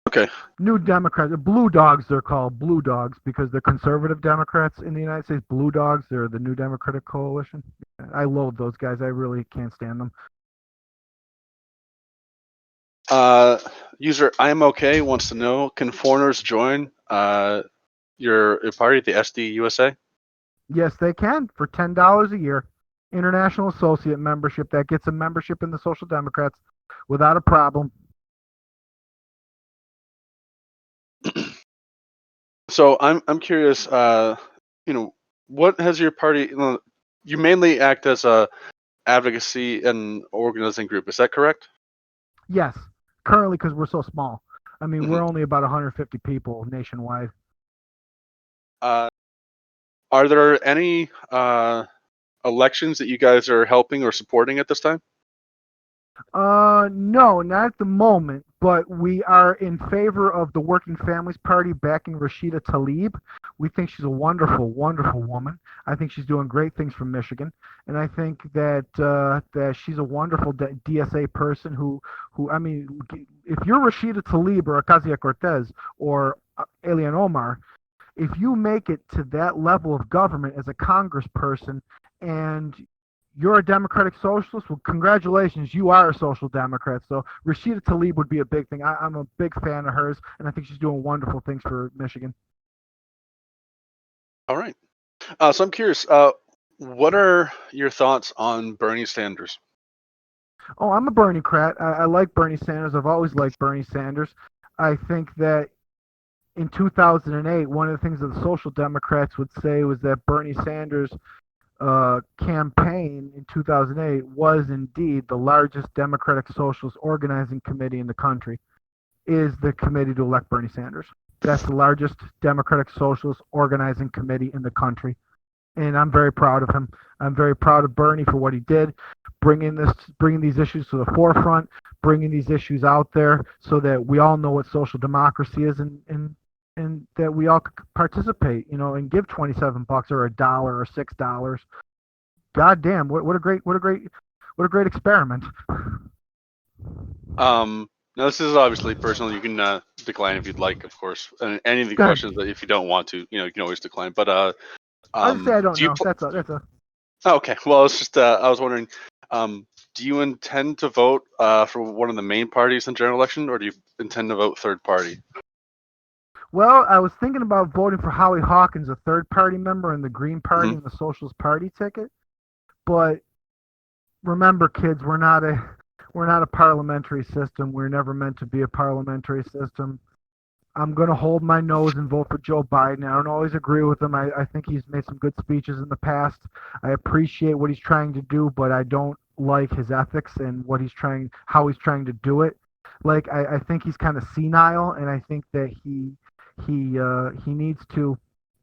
Okay. New Democrats, Blue Dogs, they're called Blue Dogs because they're conservative Democrats in the United States. Blue Dogs, they're the New Democratic Coalition. I loathe those guys. I really can't stand them. User I am okay wants to know: can foreigners join your party, the SD USA? Yes, they can for $10 a year. International Associate membership that gets a membership in the Social Democrats without a problem. So I'm curious. What has your party? You mainly act as a advocacy and organizing group. Is that correct? Yes, currently because we're so small. I mean, Hmm. we're only about 150 people nationwide. Uh, are there any elections that you guys are helping or supporting at this time? No, not at the moment, but we are in favor of the Working Families Party backing Rashida Tlaib. We think she's a wonderful, wonderful woman. I think she's doing great things for Michigan, and I think that she's a wonderful DSA person who I mean, if you're Rashida Tlaib or Ocasio Cortez or Elian Omar, if you make it to that level of government as a congressperson and you're a democratic socialist, well, congratulations, you are a social democrat. So Rashida Tlaib would be a big thing. I'm a big fan of hers, and I think she's doing wonderful things for Michigan. All right. So I'm curious. What are your thoughts on Bernie Sanders? Oh, I'm a Bernie-crat. I like Bernie Sanders. I've always liked Bernie Sanders. I think that in 2008, one of the things that the Social Democrats would say was that Bernie Sanders campaign in 2008 was indeed the largest Democratic Socialist organizing committee in the country, is the committee to elect Bernie Sanders. That's the largest Democratic Socialist organizing committee in the country. And I'm very proud of him. I'm very proud of Bernie for what he did, bringing these issues to the forefront, bringing these issues out there, so that we all know what social democracy is, and that we all could participate, and give $27 or $1 or $6. God damn, what a great experiment. Now this is obviously personal. You can decline if you'd like, of course. And any of the Go ahead. questions that if you don't want to, you can always decline. But I'll just say I don't do you? know. That's a. Oh, okay. Well, it's just I was wondering, do you intend to vote for one of the main parties in general election, or do you intend to vote third party? Well, I was thinking about voting for Howie Hawkins, a third party member in the Green Party Hmm. and the Socialist Party ticket. But remember, kids, we're not a parliamentary system. We're never meant to be a parliamentary system. I'm going to hold my nose and vote for Joe Biden. I don't always agree with him. I think he's made some good speeches in the past. I appreciate what he's trying to do, but I don't like his ethics and how he's trying to do it. Like I think he's kind of senile, and I think that he needs to.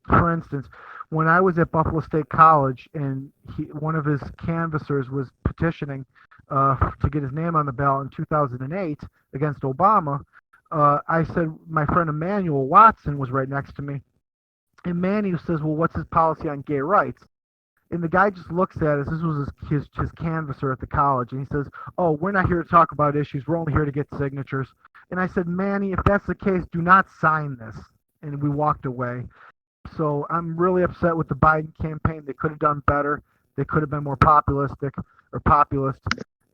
For instance, when I was at Buffalo State College and one of his canvassers was petitioning to get his name on the ballot in 2008 against Obama, I said my friend Emmanuel Watson was right next to me. And Manny says, "Well, what's his policy on gay rights?" And the guy just looks at us. This was his canvasser at the college, and he says, "Oh, we're not here to talk about issues. We're only here to get signatures." And I said, "Manny, if that's the case, do not sign this." And we walked away. So I'm really upset with the Biden campaign. They could have done better. They could have been more populist.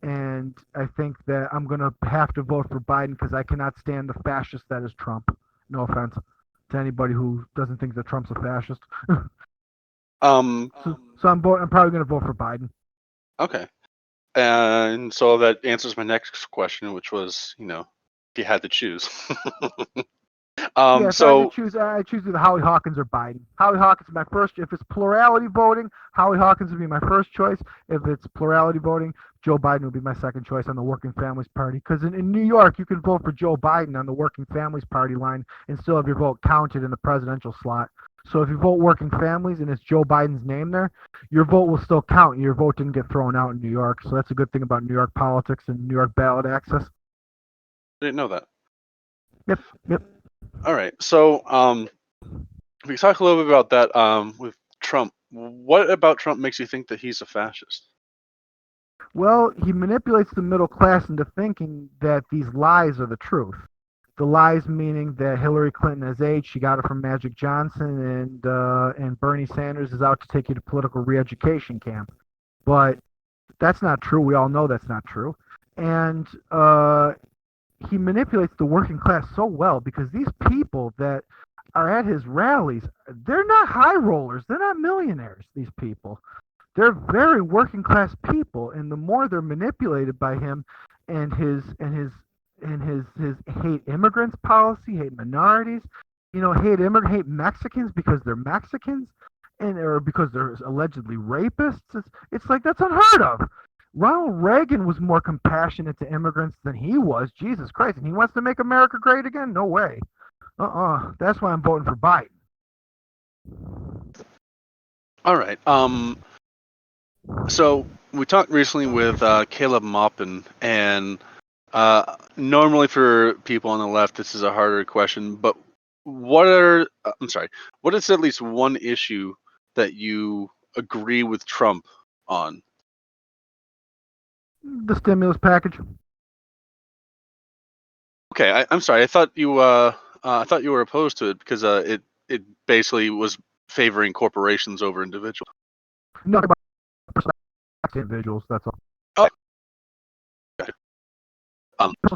And I think that I'm going to have to vote for Biden because I cannot stand the fascist that is Trump. No offense to anybody who doesn't think that Trump's a fascist. Um. So I'm probably going to vote for Biden. Okay. And so that answers my next question, which was, if you had to choose. Yeah, if I had to So choose, I choose either Howie Hawkins or Biden. Howie Hawkins is my first. If it's plurality voting, Howie Hawkins would be my first choice. If it's plurality voting, Joe Biden would be my second choice on the Working Families Party. Because in New York, you can vote for Joe Biden on the Working Families Party line and still have your vote counted in the presidential slot. So if you vote Working Families and it's Joe Biden's name there, your vote will still count. Your vote didn't get thrown out in New York. So that's a good thing about New York politics and New York ballot access. I didn't know that. Yep, yep. All right. So we talk a little bit about that with Trump. What about Trump makes you think that he's a fascist? Well, he manipulates the middle class into thinking that these lies are the truth. The lies meaning that Hillary Clinton has AIDS, she got it from Magic Johnson, and Bernie Sanders is out to take you to political re-education camp. But that's not true. We all know that's not true. And he manipulates the working class so well because these people that are at his rallies, they're not high rollers. They're not millionaires, these people. They're very working class people, and the more they're manipulated by him and his hate immigrants policy, hate minorities, hate Mexicans because they're Mexicans, and or because they're allegedly rapists. It's like that's unheard of. Ronald Reagan was more compassionate to immigrants than he was. Jesus Christ, and he wants to make America great again? No way. That's why I'm voting for Biden. All right. So we talked recently with Caleb Moppin, and normally for people on the left, this is a harder question. But what is at least one issue that you agree with Trump on? The stimulus package. Okay, I'm sorry. I thought you were opposed to it because it basically was favoring corporations over individuals. No, about individuals. That's all. Oh, okay.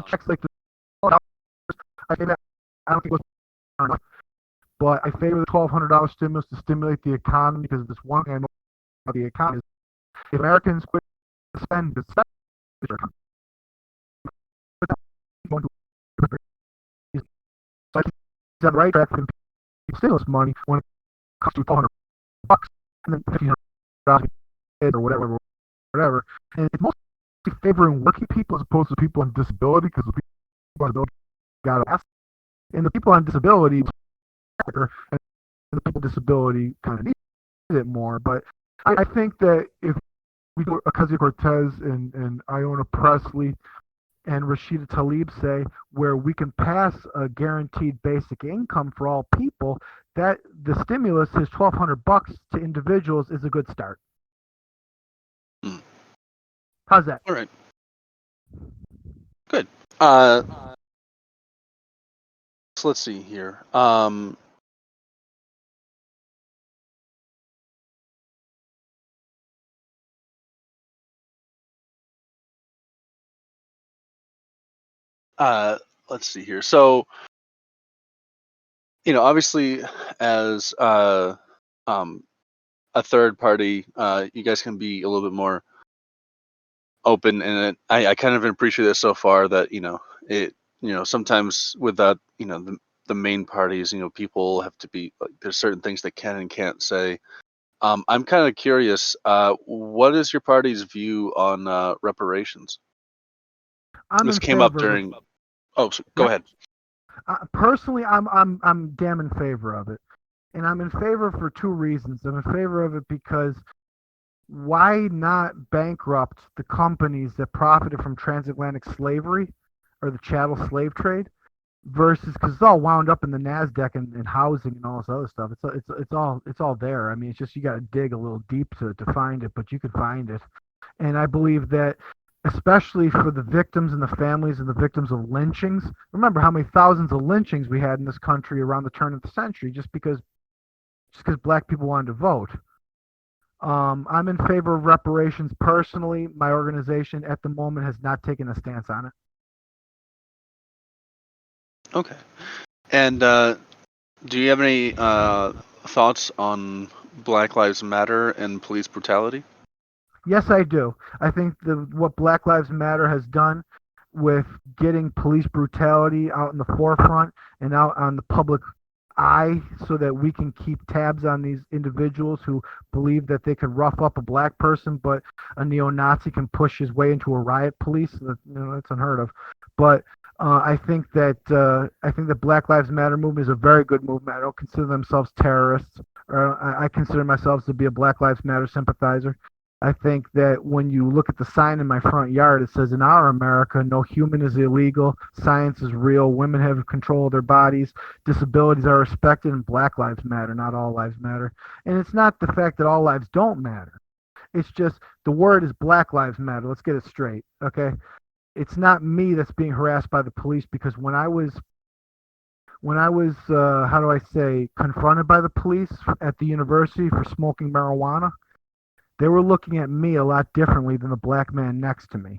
Checks like the I think that I don't think it was enough, but I favor the $1,200 stimulus to stimulate the economy because this one thing I know about the economy is if Americans quit to spend the the right track for stimulus money when it comes to $1,200 and then $1,500 or whatever. And it's mostly favoring working people as opposed to people on disability because the people on disability got asked. And the people on disability and the people with disability kind of need it more. But I think that if we do Ocasio-Cortez and Iona Presley and Rashida Tlaib say, where we can pass a guaranteed basic income for all people, that the stimulus, his $1,200 to individuals, is a good start. How's that? All right. Good. So let's see here. Let's see here. So, obviously, as a third party, you guys can be a little bit more open, and I kind of appreciate this so far that sometimes without the main parties, people have to be like there's certain things they can and can't say. I'm kind of curious. What is your party's view on reparations? This came up during. Oh, go ahead. Personally, I'm damn in favor of it, and I'm in favor for two reasons. I'm in favor of it because why not bankrupt the companies that profited from transatlantic slavery or the chattel slave trade versus because it's all wound up in the NASDAQ and housing and all this other stuff. It's all there. I mean, it's just you got to dig a little deep to find it, but you can find it. And I believe that especially for the victims and the families and the victims of lynchings. Remember how many thousands of lynchings we had in this country around the turn of the century just because black people wanted to vote. I'm in favor of reparations personally. My organization at the moment has not taken a stance on it. Okay. And do you have any thoughts on Black Lives Matter and police brutality? Yes, I do. I think what Black Lives Matter has done with getting police brutality out in the forefront and out on the public eye so that we can keep tabs on these individuals who believe that they could rough up a black person, but a neo-Nazi can push his way into a riot police. That's unheard of. But I think the Black Lives Matter movement is a very good movement. I don't consider themselves terrorists. I consider myself to be a Black Lives Matter sympathizer. I think that when you look at the sign in my front yard, it says, "In our America, no human is illegal, science is real, women have control of their bodies, disabilities are respected, and Black Lives Matter, not all lives matter." And it's not the fact that all lives don't matter. It's just the word is Black Lives Matter. Let's get it straight, okay? It's not me that's being harassed by the police because when I was when I was, how do I say, confronted by the police at the university for smoking marijuana, they were looking at me a lot differently than the black man next to me.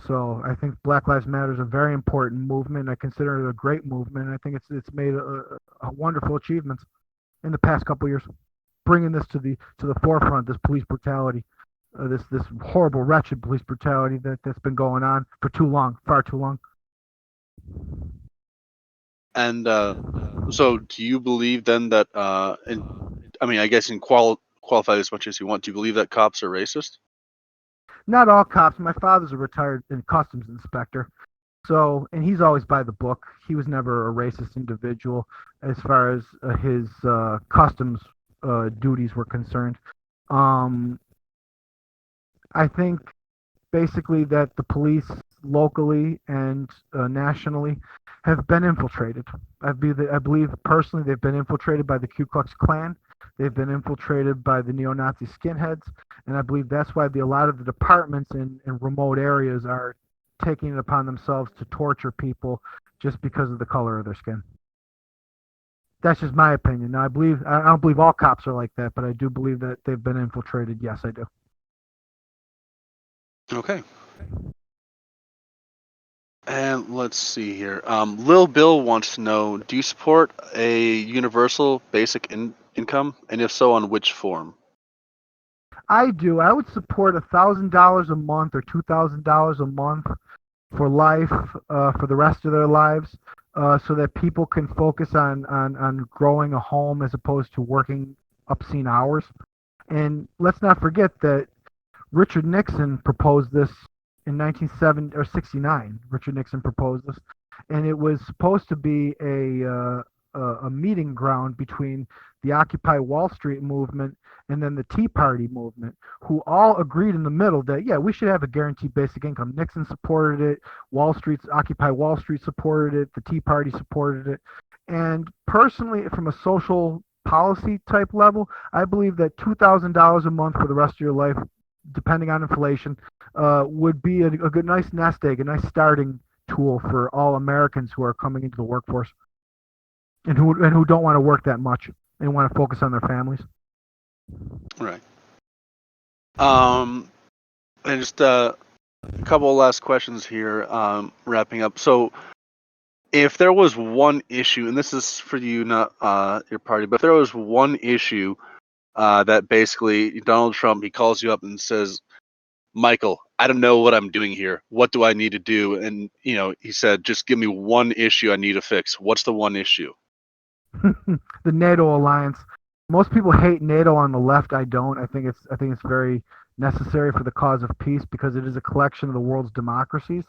So I think Black Lives Matter is a very important movement. I consider it a great movement. I think it's made a wonderful achievements in the past couple of years, bringing this to the forefront. This police brutality, this horrible, wretched police brutality that's been going on for too long, far too long. And so, do you believe then that, and I mean, I guess in qualify as much as you want, do you believe that cops are racist? Not all cops. My father's a retired customs inspector, so and he's always by the book. He was never a racist individual as far as his customs duties were concerned. Um, I think basically that the police locally and nationally have been infiltrated. I believe personally they've been infiltrated by the Ku Klux Klan. They've been infiltrated by the neo-Nazi skinheads, and I believe that's why a lot of the departments in remote areas are taking it upon themselves to torture people just because of the color of their skin. That's just my opinion. Now, I don't believe all cops are like that, but I do believe that they've been infiltrated. Yes, I do. Okay. And let's see here. Lil Bill wants to know: do you support a universal basic income, and if so, on which form? I do. I would support $1,000 a month or $2,000 a month for life, for the rest of their lives, so that people can focus on growing a home as opposed to working obscene hours. And let's not forget that Richard Nixon proposed this in 1970 or 69. Richard Nixon proposed this, and it was supposed to be a meeting ground between the Occupy Wall Street movement and then the Tea Party movement, who all agreed in the middle that yeah, we should have a guaranteed basic income. Nixon supported it, Occupy Wall Street supported it, the Tea Party supported it, and personally, from a social policy type level, I believe that $2,000 a month for the rest of your life, depending on inflation, would be a good, nice nest egg, a nice starting tool for all Americans who are coming into the workforce and who don't want to work that much and want to focus on their families. Right. Um, and just a couple of last questions here, wrapping up. So, if there was one issue, and this is for you, not your party, but if there was one issue that basically Donald Trump, he calls you up and says, Michael, I don't know what I'm doing here. What do I need to do? And he said, just give me one issue I need to fix. What's the one issue? The NATO alliance. Most people hate NATO on the left. I don't. I think it's very necessary for the cause of peace because it is a collection of the world's democracies.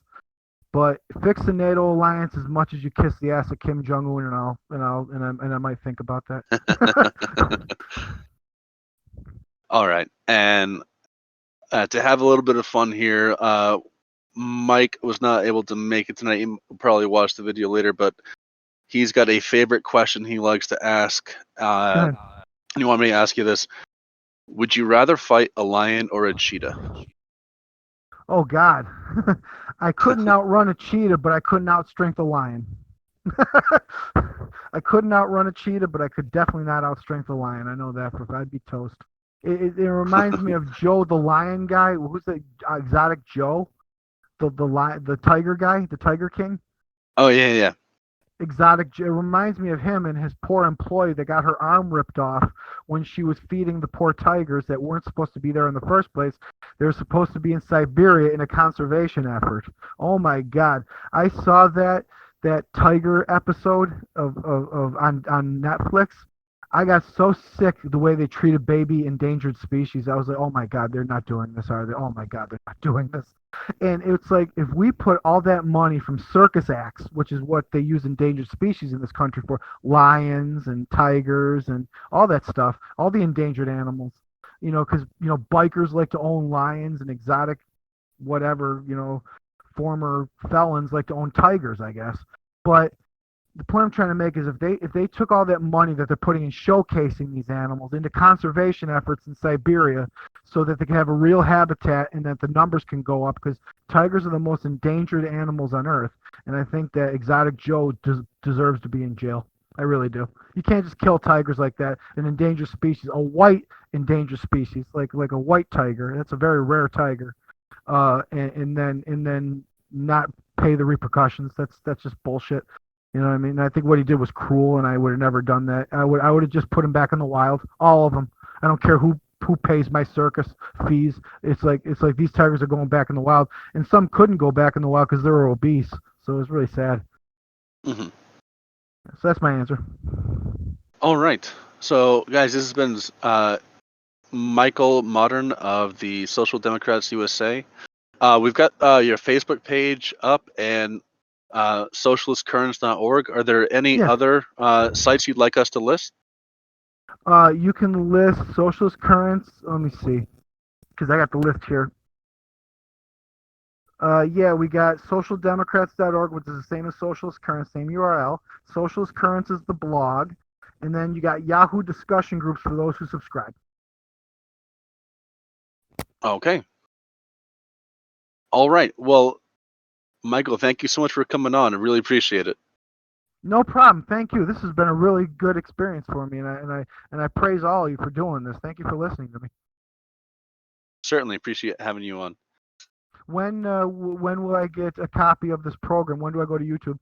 But fix the NATO alliance as much as you kiss the ass of Kim Jong Un, and I might think about that. All right. And to have a little bit of fun here, Mike was not able to make it tonight. He'll probably watch the video later, but he's got a favorite question he likes to ask. Go ahead. And you want me to ask you this? Would you rather fight a lion or a cheetah? Oh God, I couldn't outrun a cheetah, but I couldn't outstrength a lion. I couldn't outrun a cheetah, but I could definitely not outstrength a lion. I know that for I'd be toast. It reminds me of Joe the lion guy. Who's the exotic Joe? The tiger guy, the Tiger King. Oh, yeah, yeah. Exotic Joe. It reminds me of him and his poor employee that got her arm ripped off when she was feeding the poor tigers that weren't supposed to be there in the first place. They were supposed to be in Siberia in a conservation effort. Oh my God. I saw that tiger episode of on Netflix. I got so sick the way they treated baby endangered species. I was like, oh my God, they're not doing this, are they? Oh my God, they're not doing this. And it's like if we put all that money from circus acts, which is what they use endangered species in this country for, lions and tigers and all that stuff, all the endangered animals, because bikers like to own lions and exotic whatever, former felons like to own tigers, I guess. But the point I'm trying to make is if they took all that money that they're putting in showcasing these animals into conservation efforts in Siberia, so that they can have a real habitat and that the numbers can go up, because tigers are the most endangered animals on Earth, and I think that Exotic Joe deserves to be in jail. I really do. You can't just kill tigers like that, an endangered species, a white endangered species, like a white tiger. That's a very rare tiger. And then not pay the repercussions. That's just bullshit. You know what I mean? I think what he did was cruel, and I would have never done that. I would have just put him back in the wild, all of them. I don't care who pays my circus fees. It's like these tigers are going back in the wild, and some couldn't go back in the wild because they were obese. So it's really sad. Hmm. So that's my answer. All right. So, guys, this has been Michael Mottern of the Social Democrats USA. We've got your Facebook page up and socialistcurrents.org. Are there any Yeah. other sites you'd like us to list? You can list socialist currents. Let me see, because I got the list here. Yeah, we got socialdemocrats.org, which is the same as Socialist Currents, same URL. Socialist Currents is the blog. And then you got Yahoo discussion groups for those who subscribe. Okay. All right. Well, Michael, thank you so much for coming on. I really appreciate it. No problem. Thank you. This has been a really good experience for me, and I praise all of you for doing this. Thank you for listening to me. Certainly appreciate having you on. When will I get a copy of this program? When do I go to YouTube?